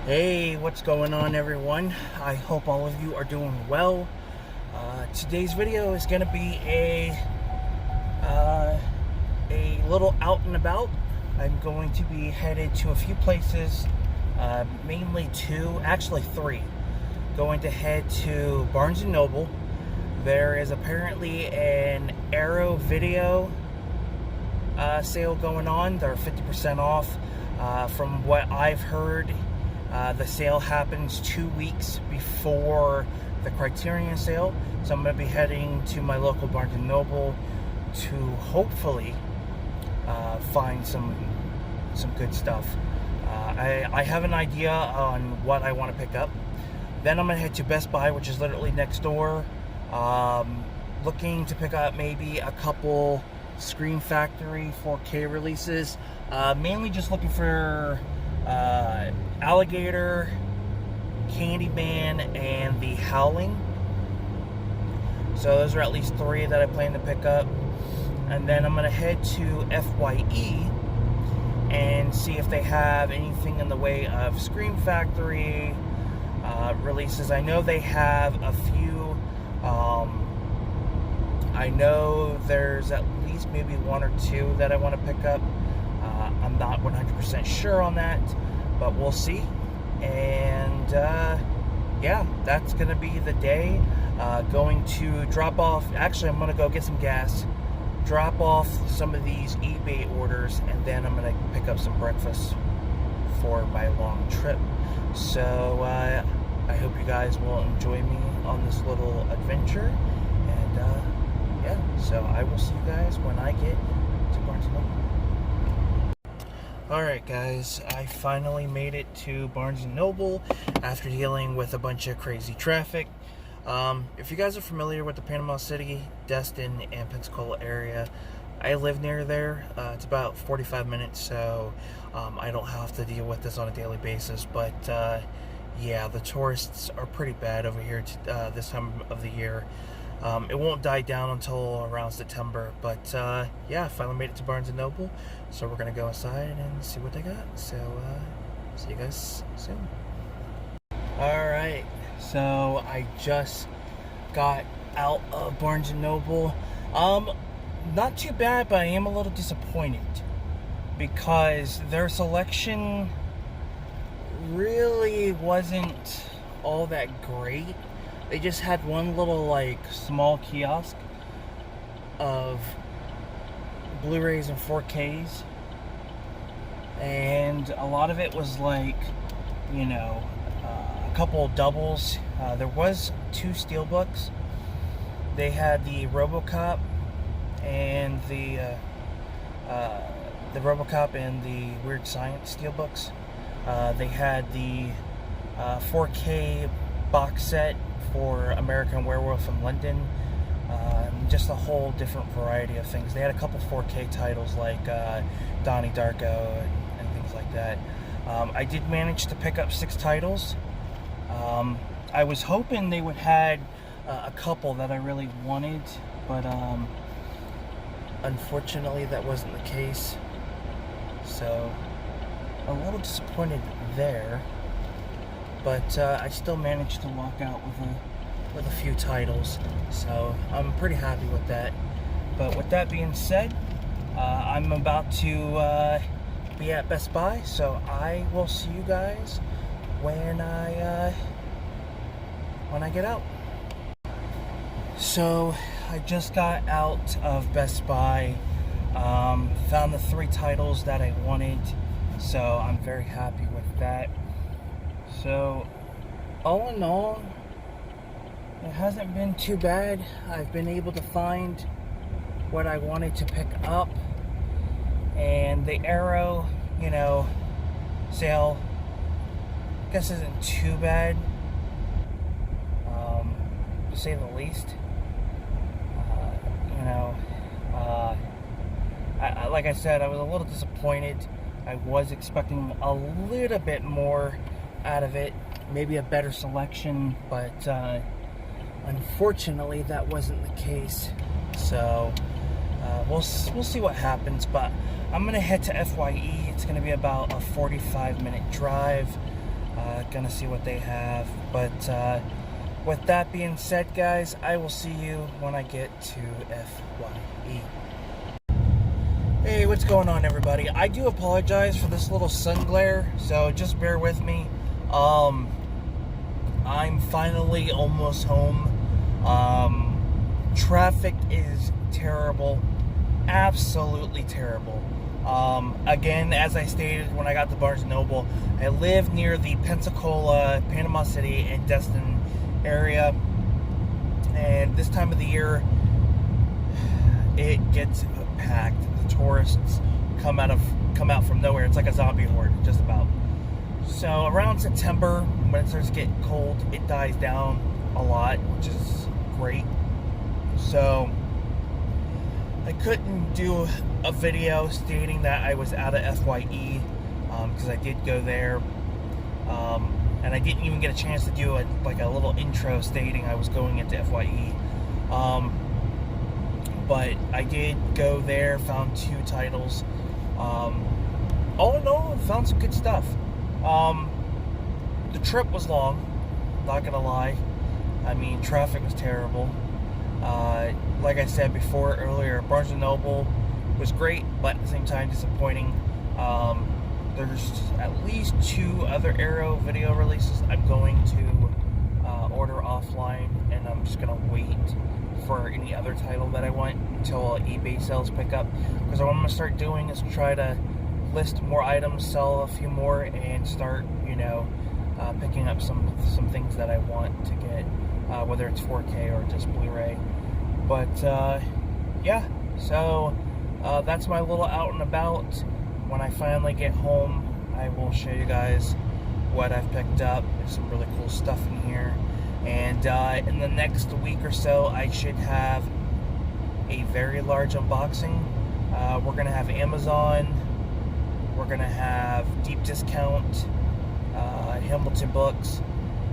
Hey, what's going on, everyone? I hope all of you are doing well. Today's video is going to be a little out and about. I'm going to be headed to a few places, mainly two, actually three. Going to head to Barnes & Noble. There is apparently an Arrow video sale going on. They're 50% off. From what I've heard, the sale happens 2 weeks before the Criterion sale. So I'm going to be heading to my local Barnes & Noble to hopefully find some good stuff. I have an idea on what I want to pick up. Then I'm going to head to Best Buy, which is literally next door. Looking to pick up maybe a couple Scream Factory 4K releases. Mainly just looking for Alligator, Candyman, and The Howling. So those are at least three that I plan to pick up. And then I'm going to head to FYE and see if they have anything in the way of Scream Factory releases. I know they have a few. I know there's at least maybe one or two that I want to pick up. I'm not 100% sure on that, but we'll see. And yeah, that's gonna be the day. Going to drop off, actually I'm gonna go get some gas, drop off some of these eBay orders, and then I'm gonna pick up some breakfast for my long trip. So I hope you guys will enjoy me on this little adventure. And yeah, so I will see you guys when I get to Barnes & Noble. Alright guys, I finally made it to Barnes & Noble after dealing with a bunch of crazy traffic. If you guys are familiar with the Panama City, Destin, and Pensacola area, I live near there. It's about 45 minutes, so I don't have to deal with this on a daily basis. But yeah, the tourists are pretty bad over here this time of the year. It won't die down until around September, but yeah, I finally made it to Barnes & Noble, so we're going to go inside and see what they got. So, see you guys soon. Alright, so I just got out of Barnes & Noble. Not too bad, but I am a little disappointed because their selection really wasn't all that great. They just had one little, like, small kiosk of Blu-rays and 4Ks. And a lot of it was, like, you know, a couple of doubles. There was 2 steelbooks. They had the RoboCop and the RoboCop and the Weird Science steelbooks. They had the 4K box set for American Werewolf in London. Just a whole different variety of things. They had a couple 4K titles like Donnie Darko and things like that. I did manage to pick up 6 titles. I was hoping they would have a couple that I really wanted, but unfortunately that wasn't the case. So a little disappointed there. But I still managed to walk out with a few titles, so I'm pretty happy with that. But with that being said, I'm about to be at Best Buy, so I will see you guys when I get out. So I just got out of Best Buy, found the 3 titles that I wanted, so I'm very happy with that. So, all in all, it hasn't been too bad. I've been able to find what I wanted to pick up, and the Arrow, you know, sale, I guess isn't too bad, to say the least. You know, like I said, I was a little disappointed. I was expecting a little bit more out of it, maybe a better selection, but unfortunately that wasn't the case. So we'll see what happens. But I'm gonna head to FYE. It's gonna be about a 45-minute drive. Gonna see what they have. But with that being said, guys, I will see you when I get to FYE. Hey, what's going on, everybody? I do apologize for this little sun glare, so just bear with me. I'm finally almost home. Traffic is terrible. Absolutely terrible. Again, as I stated when I got to Barnes & Noble, I live near the Pensacola, Panama City, and Destin area. And this time of the year, it gets packed. The tourists come out from nowhere. It's like a zombie horde, just about. So around September, when it starts to get cold, it dies down a lot, which is great. So I couldn't do a video stating that I was out of FYE, because I did go there, and I didn't even get a chance to do a little intro stating I was going into FYE. But I did go there, found 2 titles. All in all, found some good stuff. The trip was long, not gonna lie. I mean, traffic was terrible. Like I said before earlier, Barnes & Noble was great, but at the same time disappointing. There's at least 2 other Arrow video releases I'm going to order offline, and I'm just gonna wait for any other title that I want until eBay sales pick up. Because what I'm gonna start doing is try to list more items, sell a few more, and start, picking up some things that I want to get, whether it's 4K or just Blu-ray. But yeah, so that's my little out and about. When I finally get home, I will show you guys what I've picked up. There's some really cool stuff in here. And in the next week or so, I should have a very large unboxing. We're going to have Amazon. We're going to have Deep Discount, Hamilton Books,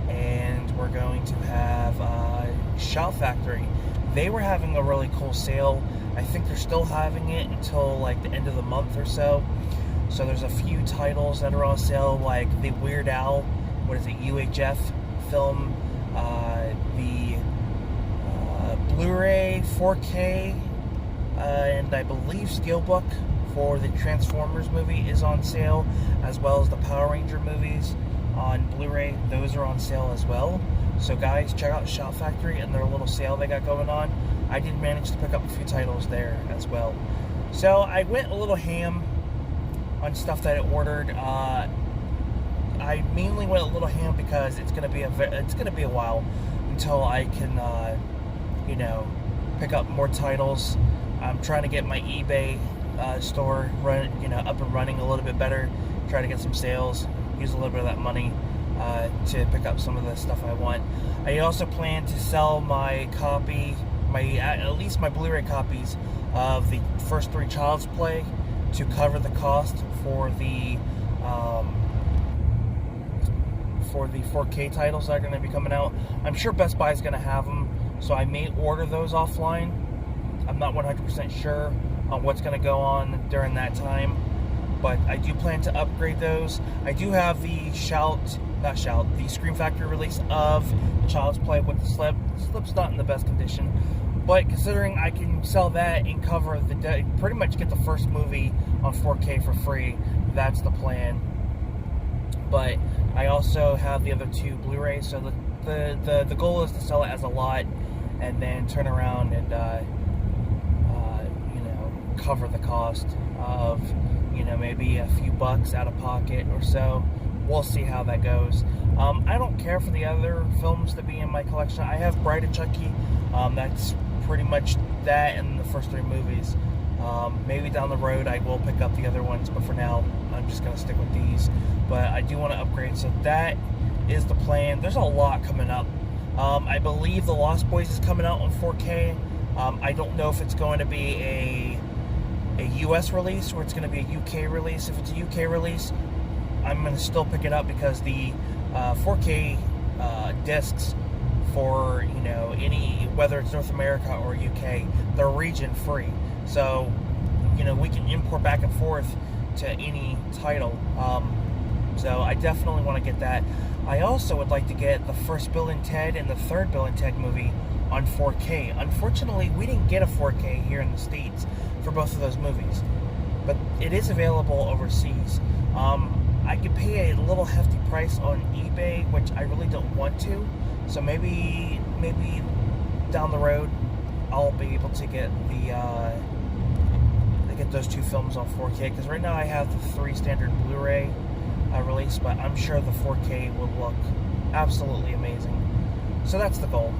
and we're going to have Shout Factory. They were having a really cool sale. I think they're still having it until like the end of the month or so. So there's a few titles that are on sale, like the Weird Al, UHF film, the Blu-ray 4K, and I believe Steelbook for the Transformers movie is on sale, as well as the Power Ranger movies on Blu-ray. Those are on sale as well. So guys, check out Shout Factory and their little sale they got going on. I did manage to pick up a few titles there as well. So I went a little ham on stuff that I ordered. I mainly went a little ham because it's gonna be a while until I can pick up more titles. I'm trying to get my eBay store up and running a little bit better. Try to get some sales, use a little bit of that money to pick up some of the stuff I want. I also plan to sell my copy, at least my Blu-ray copies of the first 3 Child's Play to cover the cost for the 4K titles that are going to be coming out. I'm sure Best Buy is going to have them, so I may order those offline. I'm not 100% sure on what's going to go on during that time, but I do plan to upgrade those. I do have the the Scream Factory release of Child's Play with the slip. The slip's not in the best condition, but considering I can sell that and cover pretty much get the first movie on 4K for free, that's the plan. But I also have the other 2 Blu-rays, so the goal is to sell it as a lot and then turn around and cover the cost of maybe a few bucks out of pocket or so. We'll see how that goes. I don't care for the other films to be in my collection. I have Bride of Chucky. That's pretty much that and the first 3 movies. Maybe down the road I will pick up the other ones, but for now I'm just going to stick with these. But I do want to upgrade, so that is the plan. There's a lot coming up. I believe The Lost Boys is coming out on 4K. I don't know if it's going to be a US release or it's going to be a UK release. If it's a UK release, I'm going to still pick it up because the 4K discs for whether it's North America or UK, they're region free, so we can import back and forth to any title. So I definitely want to get that. I also would like to get the first Bill and Ted and the third Bill and Ted movie on 4K. Unfortunately, we didn't get a 4K here in the States for both of those movies, but it is available overseas. I could pay a little hefty price on eBay, which I really don't want to. So maybe down the road, I'll be able to get those two films on 4K. Because right now I have the 3 standard Blu-ray release, but I'm sure the 4K will look absolutely amazing. So that's the goal.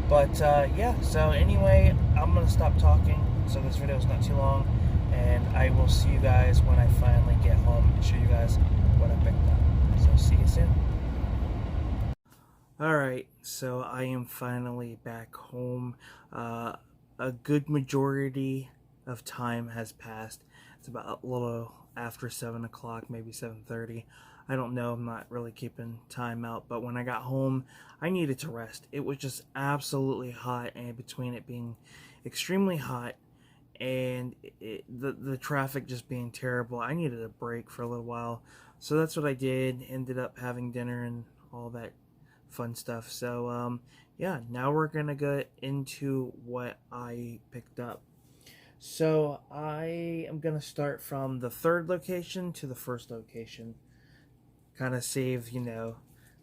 But yeah. So anyway, I'm gonna stop talking. So this video is not too long. And I will see you guys when I finally get home and show you guys what I picked up. So see you soon. Alright, so I am finally back home. A good majority of time has passed. It's about a little after 7 o'clock, maybe 7:30. I don't know, I'm not really keeping time out. But when I got home, I needed to rest. It was just absolutely hot, and between it being extremely hot and the traffic just being terrible, I needed a break for a little while. So that's what I did. Ended up having dinner and all that fun stuff. So yeah, now we're gonna get into what I picked up. So I am gonna start from the third location to the first location, kind of save, you know,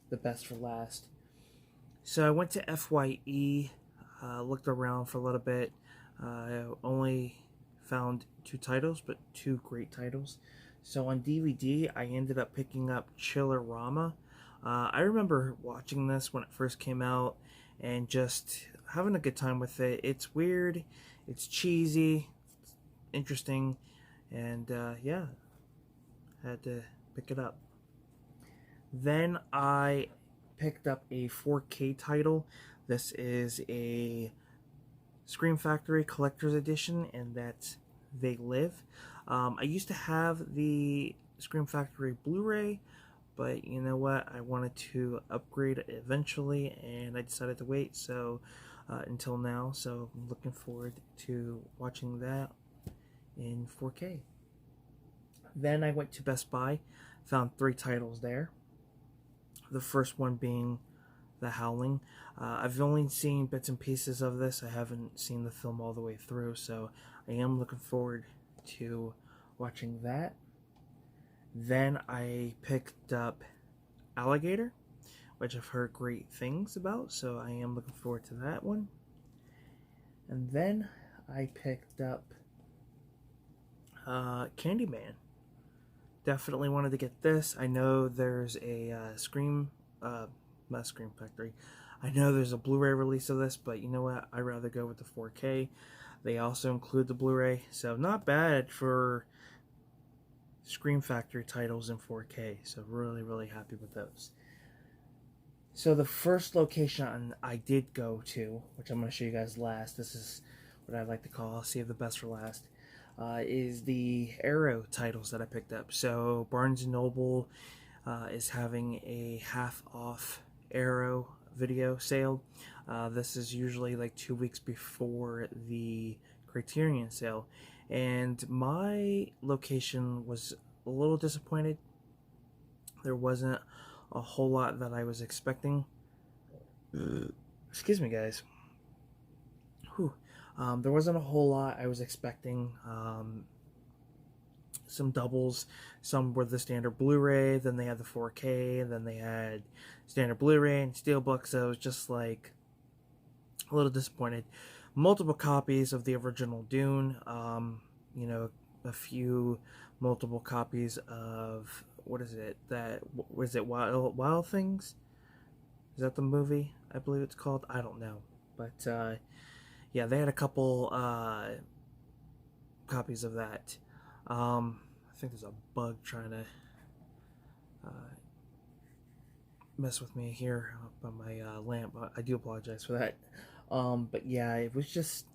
the best for last. So I went to FYE, looked around for a little bit. I only found 2 titles, but 2 great titles. So on DVD, I ended up picking up Chillerama. I remember watching this when it first came out and just having a good time with it. It's weird, it's cheesy, it's interesting, and yeah, had to pick it up. Then I picked up a 4K title. This is a Scream Factory Collector's Edition, and that's They Live. I used to have the Scream Factory Blu-ray, but you know what? I wanted to upgrade eventually, and I decided to wait until now. So I'm looking forward to watching that in 4K. Then I went to Best Buy, found 3 titles there. The first one being The Howling. I've only seen bits and pieces of this. I haven't seen the film all the way through, so I am looking forward to watching that. Then I picked up Alligator, which I've heard great things about, so I am looking forward to that one. And then I picked up Candyman. Definitely wanted to get this. I know there's a not Scream Factory. I know there's a Blu-ray release of this, but you know what? I'd rather go with the 4K. They also include the Blu-ray, so not bad for Scream Factory titles in 4K. So really, really happy with those. So the first location I did go to, which I'm going to show you guys last, this is what I like to call save the best for last, is the Arrow titles that I picked up. So Barnes & Noble is having a half off Arrow video sale. This is usually like 2 weeks before the Criterion sale, and my location was a little disappointed. There wasn't a whole lot that I was expecting. Excuse me, guys. Whew. There wasn't a whole lot I was expecting. Some doubles, some were the standard Blu-ray, then they had the 4K, then they had standard Blu-ray and Steelbook, so it was just like a little disappointed. Multiple copies of the original Dune, you know, a few multiple copies of, what is it, Wild Things? Is that the movie? I believe it's called. I don't know, but yeah, they had a couple copies of that. I think there's a bug trying to mess with me here on my lamp. I do apologize for that. But yeah, it was just,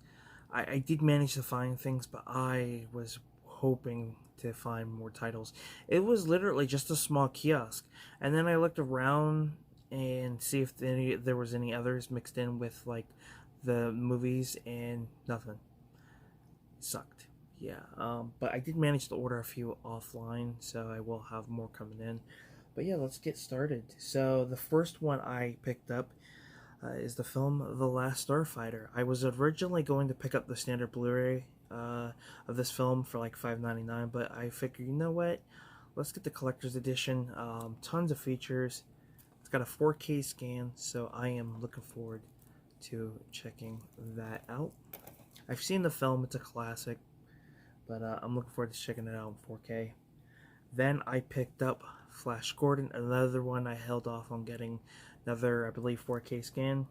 I did manage to find things, but I was hoping to find more titles. It was literally just a small kiosk, and then I looked around and see if there was any others mixed in with like the movies, and nothing. Sucked. yeah, but I did manage to order a few offline, so I will have more coming in. But yeah, let's get started. So the first one I picked up is the film The Last Starfighter. I was originally going to pick up the standard Blu-ray of this film for like $5.99, but I figured, you know what? Let's get the collector's edition. Tons of features. It's got a 4K scan, so I am looking forward to checking that out. I've seen the film; it's a classic, but I'm looking forward to checking it out in 4K. Then I picked up Flash Gordon, another one I held off on getting. Another, I believe, 4K scan.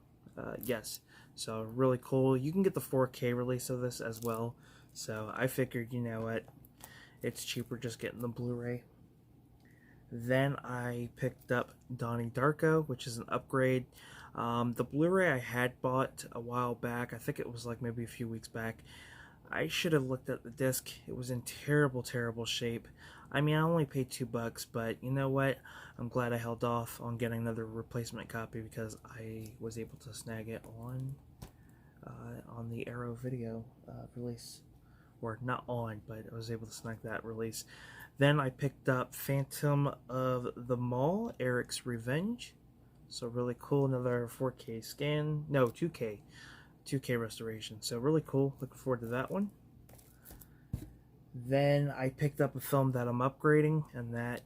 Yes, so really cool. You can get the 4K release of this as well. So I figured, you know what, it's cheaper just getting the Blu-ray. Then I picked up Donnie Darko, which is an upgrade. The Blu-ray I had bought a while back. I think it was like maybe a few weeks back. I should have looked at the disc. It was in terrible, terrible shape. I mean, I only paid $2, but you know what? I'm glad I held off on getting another replacement copy because I was able to snag it on the Arrow video release, or not on, but I was able to snag that release. Then I picked up Phantom of the Mall, Eric's Revenge. So really cool, another 4K scan, no, 2K restoration. So really cool, looking forward to that one. Then I picked up a film that I'm upgrading, and that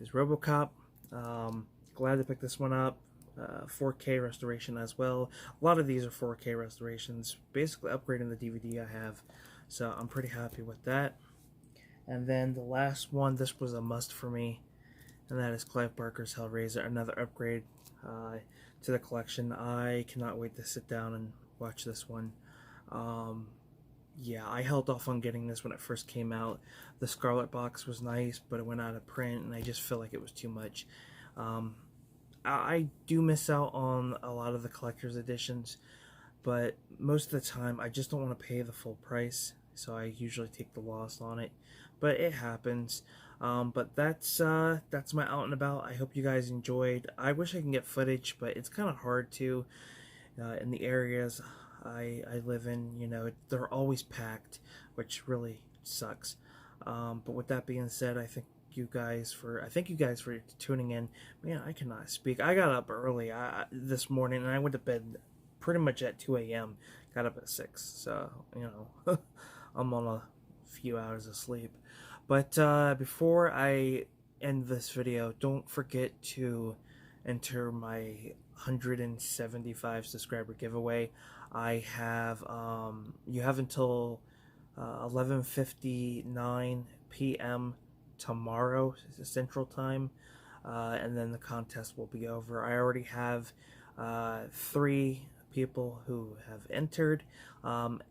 is RoboCop. Glad to pick this one up. 4K restoration as well. A lot of these are 4K restorations, basically upgrading the DVD I have. So I'm pretty happy with that. And then the last one, this was a must for me, and that is Clive Barker's Hellraiser, another upgrade to the collection. I cannot wait to sit down and watch this one. Yeah, I held off on getting this when it first came out. The Scarlet box was nice, but it went out of print, and I just feel like it was too much. I do miss out on a lot of the collector's editions, but most of the time I just don't want to pay the full price, so I usually take the loss on it. But it happens. But that's my out and about. I hope you guys enjoyed. I wish I can get footage, but it's kind of hard to in the areas I live in. You know, they're always packed, which really sucks. But with that being said, I thank you guys for tuning in. Man, I cannot speak. I got up early this morning, and I went to bed pretty much at 2 a.m. Got up at 6, so you know I'm on a few hours of sleep. But before I end this video, don't forget to enter my 175 subscriber giveaway. I have you have until 11:59 p.m. tomorrow Central Time, and then the contest will be over. I already have 3 people who have entered, and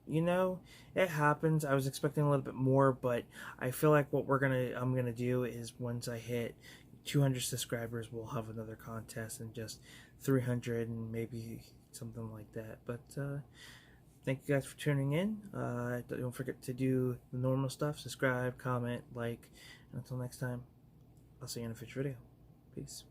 you know, it happens. I was expecting a little bit more, but I feel like what I'm gonna do is once I hit 200 subscribers, we'll have another contest, and just 300 and maybe something like that. But thank you guys for tuning in. Don't forget to do the normal stuff: subscribe, comment, like, and until next time, I'll see you in a future video. Peace.